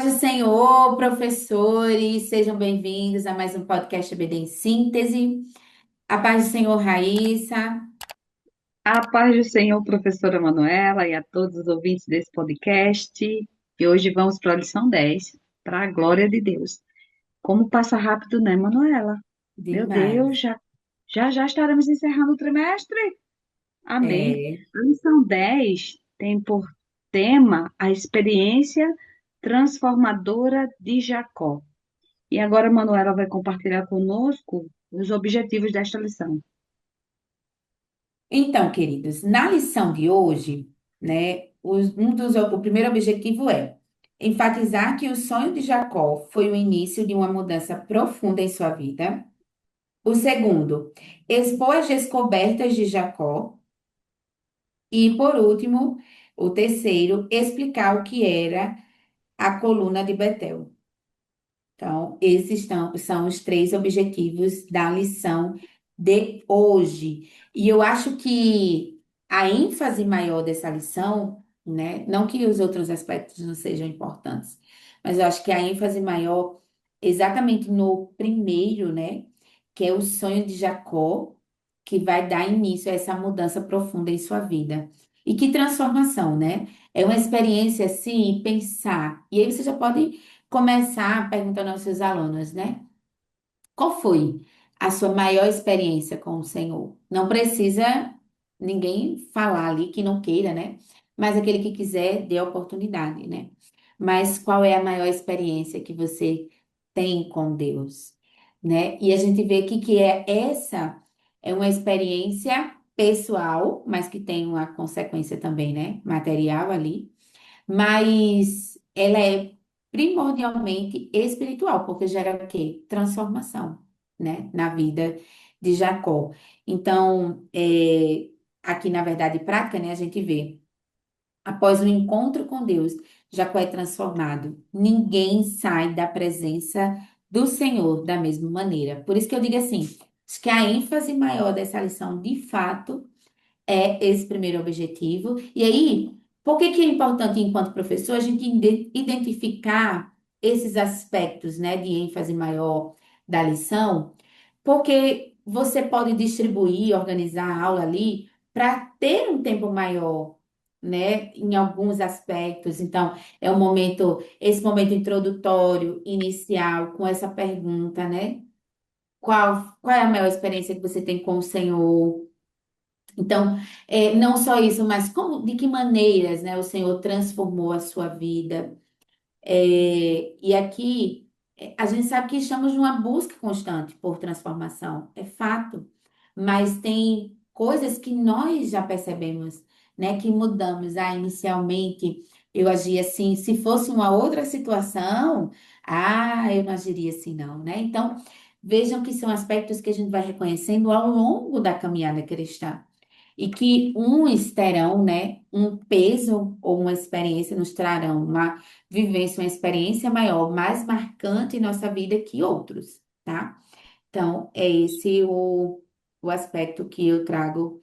Paz do Senhor, professores, sejam bem-vindos a mais um podcast EBD em Síntese. A paz do Senhor, Raíssa. A paz do Senhor, professora Manuela, e a todos os ouvintes desse podcast. E hoje vamos para a lição 10, para a glória de Deus. Como passa rápido, né, Manuela? Meu Demais. Deus, já estaremos encerrando o trimestre. Amém. É, A lição 10 tem por tema a experiência transformadora de Jacó. E agora a Manuela vai compartilhar conosco os objetivos desta lição. Então, queridos, na lição de hoje, né, o primeiro objetivo é enfatizar que o sonho de Jacó foi o início de uma mudança profunda em sua vida. O segundo, expor as descobertas de Jacó. E, por último, o terceiro, explicar o que era a coluna de Betel. Então, são os três objetivos da lição de hoje. E eu acho que a ênfase maior dessa lição, né? Não que os outros aspectos não sejam importantes, mas eu acho que a ênfase maior exatamente no primeiro, né? Que é o sonho de Jacó, que vai dar início a essa mudança profunda em sua vida. E que transformação, né? É uma experiência assim, pensar. E aí você já pode começar perguntando aos seus alunos, né? Qual foi a sua maior experiência com o Senhor? Não precisa ninguém falar ali que não queira, né? Mas aquele que quiser, dê a oportunidade, né? Mas qual é a maior experiência que você tem com Deus, né? E a gente vê aqui que é uma experiência pessoal, mas que tem uma consequência também, né? Material ali, mas ela é primordialmente espiritual, porque gera o quê? Transformação, né? Na vida de Jacó. Então, aqui na verdade prática, né, a gente vê, após o encontro com Deus, Jacó é transformado. Ninguém sai da presença do Senhor da mesma maneira. Por isso que eu digo assim, acho que a ênfase maior dessa lição, de fato, é esse primeiro objetivo. E aí, por que que é importante, enquanto professor, a gente identificar esses aspectos, né, de ênfase maior da lição? Porque você pode distribuir, organizar a aula ali para ter um tempo maior, né, em alguns aspectos. Então, esse momento introdutório, inicial, com essa pergunta, né? Qual é a maior experiência que você tem com o Senhor? Então, não só isso, mas de que maneiras, né, o Senhor transformou a sua vida. E aqui, a gente sabe que estamos numa busca constante por transformação, é fato, mas tem coisas que nós já percebemos, né, que mudamos. Inicialmente eu agia assim, se fosse uma outra situação, eu não agiria assim, não, né? Então, vejam que são aspectos que a gente vai reconhecendo ao longo da caminhada cristã e que uns terão, né, um peso ou uma experiência, nos trarão uma vivência, uma experiência maior, mais marcante em nossa vida que outros, tá? Então, é esse o aspecto que eu trago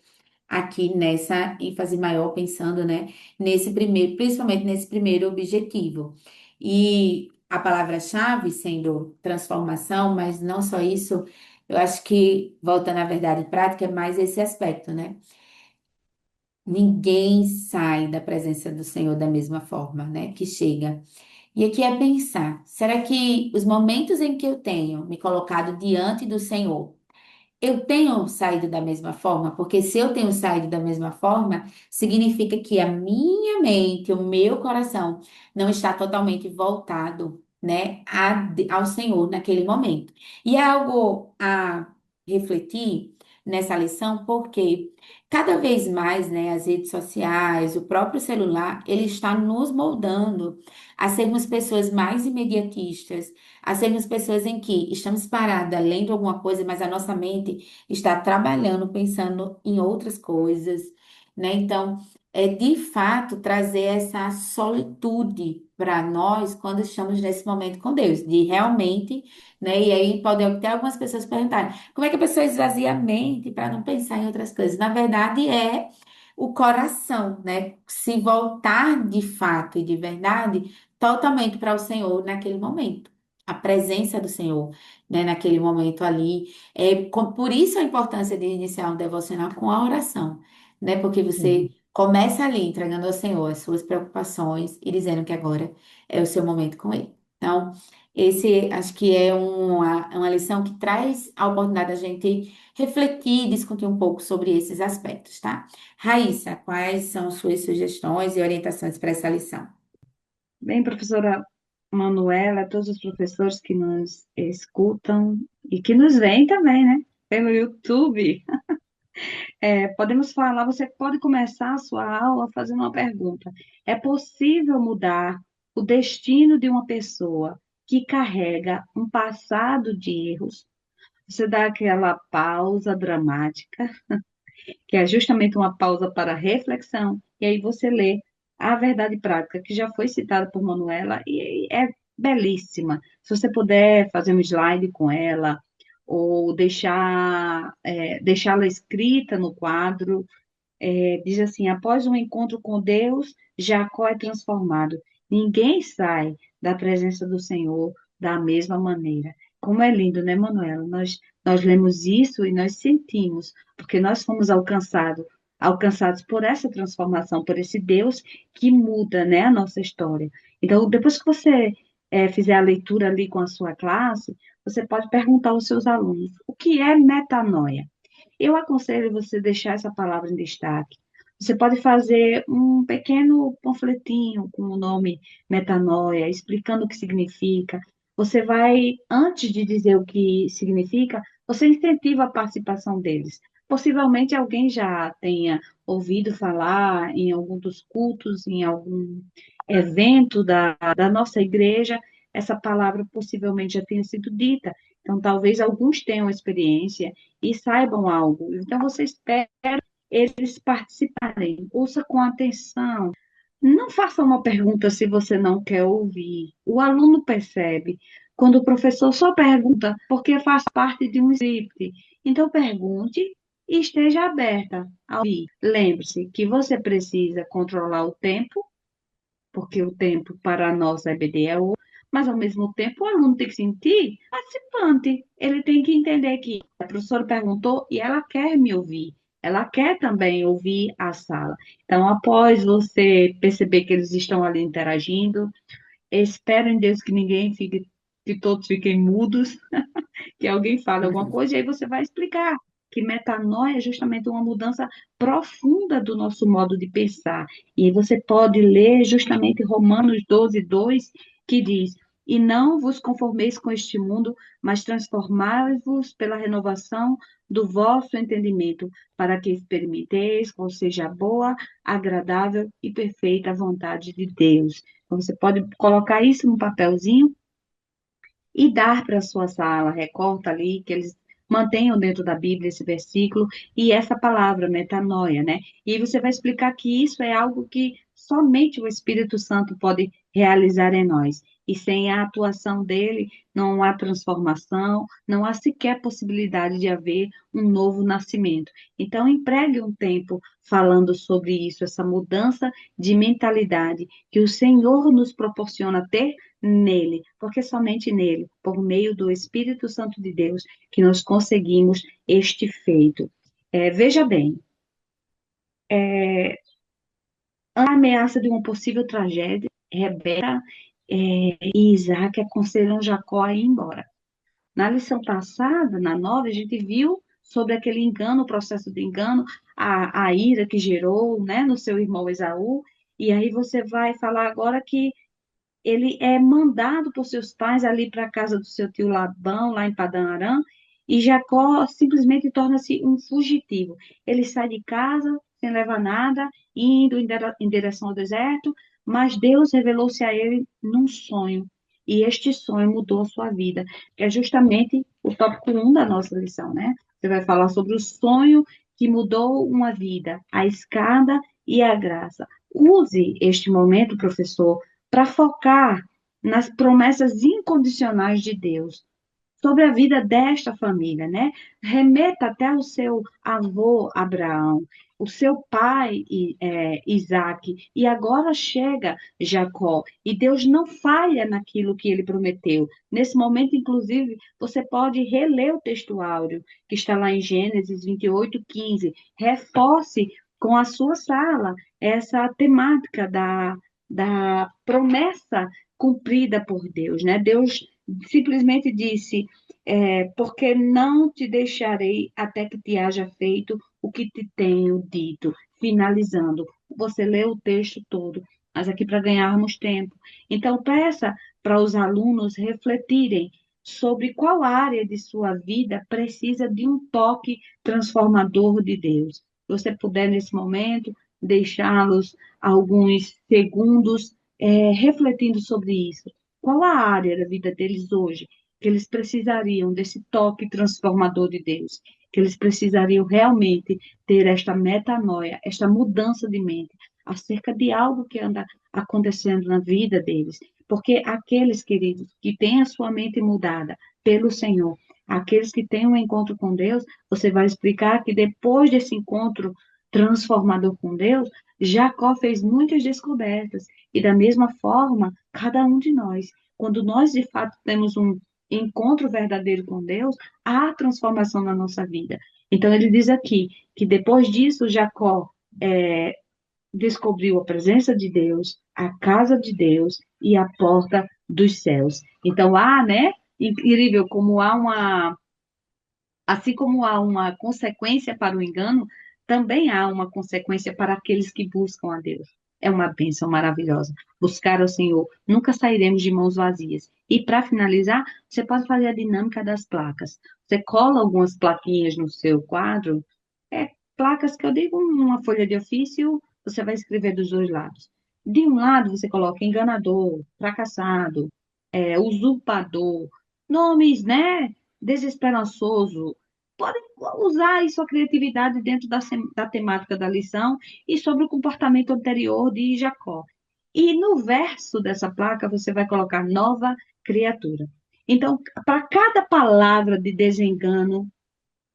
aqui nessa ênfase maior, pensando, né, nesse primeiro, principalmente nesse primeiro objetivo. E a palavra-chave sendo transformação, mas não só isso, eu acho que, voltando à verdade prática, é mais esse aspecto, né? Ninguém sai da presença do Senhor da mesma forma, né? Que chega. E aqui é pensar: será que os momentos em que eu tenho me colocado diante do Senhor, eu tenho saído da mesma forma? Porque se eu tenho saído da mesma forma, significa que a minha mente, o meu coração, não está totalmente voltado, né, ao Senhor naquele momento. E é algo a refletir nessa lição, porque cada vez mais, né, as redes sociais, o próprio celular, ele está nos moldando a sermos pessoas mais imediatistas, a sermos pessoas em que estamos paradas lendo alguma coisa, mas a nossa mente está trabalhando, pensando em outras coisas, né? Então, é de fato trazer essa solitude para nós quando estamos nesse momento com Deus, de realmente, né? E aí pode até algumas pessoas perguntarem, como é que a pessoa esvazia a mente para não pensar em outras coisas? Na verdade, é o coração, né? Se voltar de fato e de verdade totalmente para o Senhor naquele momento. A presença do Senhor, né, naquele momento ali. Por isso a importância de iniciar um devocional com a oração, né? Porque você Sim. começa ali entregando ao Senhor as suas preocupações e dizendo que agora é o seu momento com Ele. Então, esse acho que é uma lição que traz a oportunidade da gente refletir e discutir um pouco sobre esses aspectos, tá? Raíssa, quais são suas sugestões e orientações para essa lição? Bem, professora Manuela, todos os professores que nos escutam e que nos veem também, né? Pelo YouTube. Podemos falar, você pode começar a sua aula fazendo uma pergunta. É possível mudar o destino de uma pessoa que carrega um passado de erros? Você dá aquela pausa dramática, que é justamente uma pausa para reflexão, e aí você lê a verdade prática, que já foi citada por Manuela, e é belíssima. Se você puder fazer um slide com ela, ou deixá-la escrita no quadro, diz assim: após um encontro com Deus, Jacó é transformado. Ninguém sai da presença do Senhor da mesma maneira. Como é lindo, né, Manuela? Nós lemos isso e nós sentimos, porque nós fomos alcançados por essa transformação, por esse Deus que muda, né, a nossa história. Então, depois que você fizer a leitura ali com a sua classe, você pode perguntar aos seus alunos: o que é metanoia? Eu aconselho você deixar essa palavra em destaque. Você pode fazer um pequeno panfletinho com o nome Metanoia, explicando o que significa. Você vai, antes de dizer o que significa, você incentiva a participação deles. Possivelmente alguém já tenha ouvido falar em algum dos cultos, em algum evento da nossa igreja, essa palavra possivelmente já tenha sido dita. Então, talvez alguns tenham experiência e saibam algo. Então, você espera eles participarem. Ouça com atenção. Não faça uma pergunta se você não quer ouvir. O aluno percebe quando o professor só pergunta porque faz parte de um script. Então, pergunte e esteja aberta a ouvir. Lembre-se que você precisa controlar o tempo, porque o tempo para nós é BDO, mas ao mesmo tempo o aluno tem que sentir participante. Ele tem que entender que a professora perguntou e ela quer me ouvir. Ela quer também ouvir a sala. Então, após você perceber que eles estão ali interagindo, espero em Deus que ninguém fique, que todos fiquem mudos, que alguém fale alguma coisa, e aí você vai explicar que metanoia é justamente uma mudança profunda do nosso modo de pensar. E aí você pode ler justamente Romanos 12:2, que diz: E não vos conformeis com este mundo, mas transformai-vos pela renovação do vosso entendimento, para que experimenteis qual seja a boa, agradável e perfeita vontade de Deus. Então, você pode colocar isso no papelzinho e dar para a sua sala, recorta ali, que eles mantenham dentro da Bíblia esse versículo e essa palavra, metanoia, né? E você vai explicar que isso é algo que somente o Espírito Santo pode realizar em nós. E sem a atuação dele, não há transformação, não há sequer possibilidade de haver um novo nascimento. Então, empregue um tempo falando sobre isso, essa mudança de mentalidade que o Senhor nos proporciona ter nele, porque somente nele, por meio do Espírito Santo de Deus, que nós conseguimos este feito. Veja bem, a ameaça de uma possível tragédia, Rebeca e Isaac aconselham Jacó a ir embora. Na lição passada, na 9, a gente viu sobre aquele engano, o processo de engano, a ira que gerou, né, no seu irmão Esaú, e aí você vai falar agora que ele é mandado por seus pais ali para a casa do seu tio Labão, lá em Padã Arã, e Jacó simplesmente torna-se um fugitivo. Ele sai de casa sem levar nada, indo em direção ao deserto, mas Deus revelou-se a ele num sonho, e este sonho mudou a sua vida, que é justamente o tópico 1 da nossa lição, né? Você vai falar sobre o sonho que mudou uma vida, a escada e a graça. Use este momento, professor, para focar nas promessas incondicionais de Deus sobre a vida desta família, né? Remeta até o seu avô Abraão. o seu pai, Isaac, e agora chega Jacó, e Deus não falha naquilo que ele prometeu. Nesse momento, inclusive, você pode reler o texto áureo, que está lá em Gênesis 28:15. Reforce com a sua sala essa temática da promessa cumprida por Deus, né? Deus simplesmente disse, porque não te deixarei até que te haja feito o que te tenho dito, finalizando. Você lê o texto todo, mas aqui para ganharmos tempo. Então, peça para os alunos refletirem sobre qual área de sua vida precisa de um toque transformador de Deus. Se você puder, nesse momento, deixá-los alguns segundos refletindo sobre isso. Qual a área da vida deles hoje que eles precisariam desse toque transformador de Deus? Que eles precisariam realmente ter esta metanoia, esta mudança de mente acerca de algo que anda acontecendo na vida deles. Porque aqueles, queridos, que têm a sua mente mudada pelo Senhor, aqueles que têm um encontro com Deus, você vai explicar que depois desse encontro transformador com Deus, Jacó fez muitas descobertas. E da mesma forma, cada um de nós, quando nós de fato temos um encontro verdadeiro com Deus, há transformação na nossa vida. Então, ele diz aqui que depois disso, Jacó é, descobriu a presença de Deus, a casa de Deus e a porta dos céus. Então, há, né? Incrível como há uma. Assim como há uma consequência para o engano, também há uma consequência para aqueles que buscam a Deus. É uma bênção maravilhosa. Buscar ao Senhor. Nunca sairemos de mãos vazias. E para finalizar, você pode fazer a dinâmica das placas. Você cola algumas plaquinhas no seu quadro, placas que eu digo uma folha de ofício, você vai escrever dos dois lados. De um lado, você coloca enganador, fracassado, usurpador, nomes, né? Desesperançoso. Podem usar aí sua criatividade dentro da temática da lição e sobre o comportamento anterior de Jacó. E no verso dessa placa, você vai colocar nova criatura. Então, para cada palavra de desengano,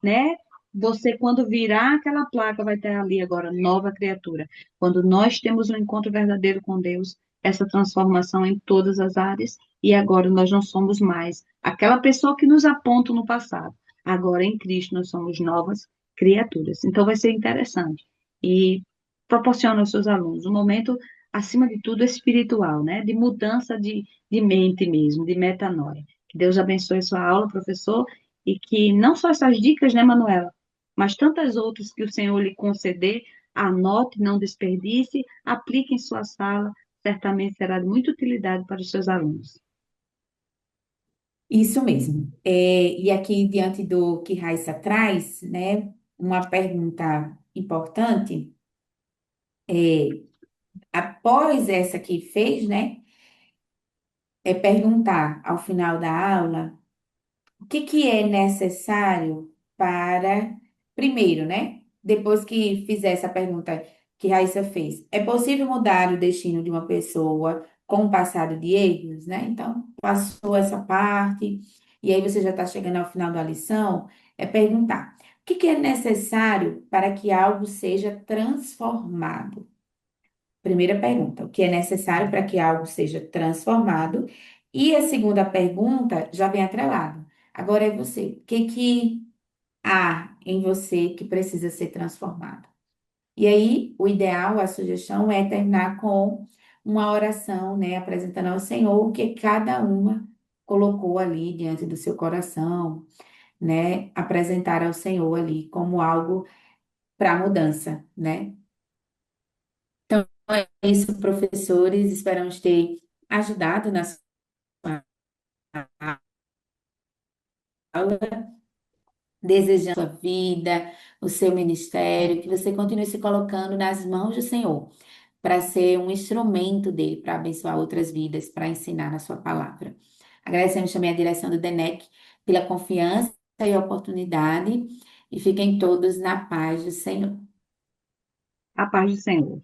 né? Você, quando virar aquela placa, vai ter ali agora nova criatura. Quando nós temos um encontro verdadeiro com Deus, essa transformação em todas as áreas, e agora nós não somos mais aquela pessoa que nos aponta no passado. Agora em Cristo nós somos novas criaturas. Então vai ser interessante. E proporciona aos seus alunos um momento, acima de tudo, espiritual, né? De mudança de mente mesmo, de metanoia. Que Deus abençoe a sua aula, professor, e que não só essas dicas, né, Manuela, mas tantas outras que o Senhor lhe conceder, anote, não desperdice, aplique em sua sala, certamente será de muita utilidade para os seus alunos. Isso mesmo. E aqui, diante do que Raíssa traz, né, uma pergunta importante, após essa que fez, né, é perguntar ao final da aula o que que é necessário para, primeiro, né, depois que fizer essa pergunta que Raíssa fez, é possível mudar o destino de uma pessoa com um passado de erros, né? Então, passou essa parte, e aí você já está chegando ao final da lição, é perguntar o que que é necessário para que algo seja transformado? Primeira pergunta, o que é necessário para que algo seja transformado? E a segunda pergunta já vem atrelado. Agora é você, o que que há em você que precisa ser transformado? E aí, o ideal, a sugestão é terminar com uma oração, né, apresentando ao Senhor o que cada uma colocou ali diante do seu coração, né, apresentar ao Senhor ali como algo para mudança, né? Então, é isso, professores. Esperamos ter ajudado na sua aula, desejando a sua vida, o seu ministério, que você continue se colocando nas mãos do Senhor, para ser um instrumento dele, para abençoar outras vidas, para ensinar a sua palavra. Agradecemos também a direção do DENEC pela confiança e a oportunidade, e fiquem todos na paz do Senhor. A paz do Senhor.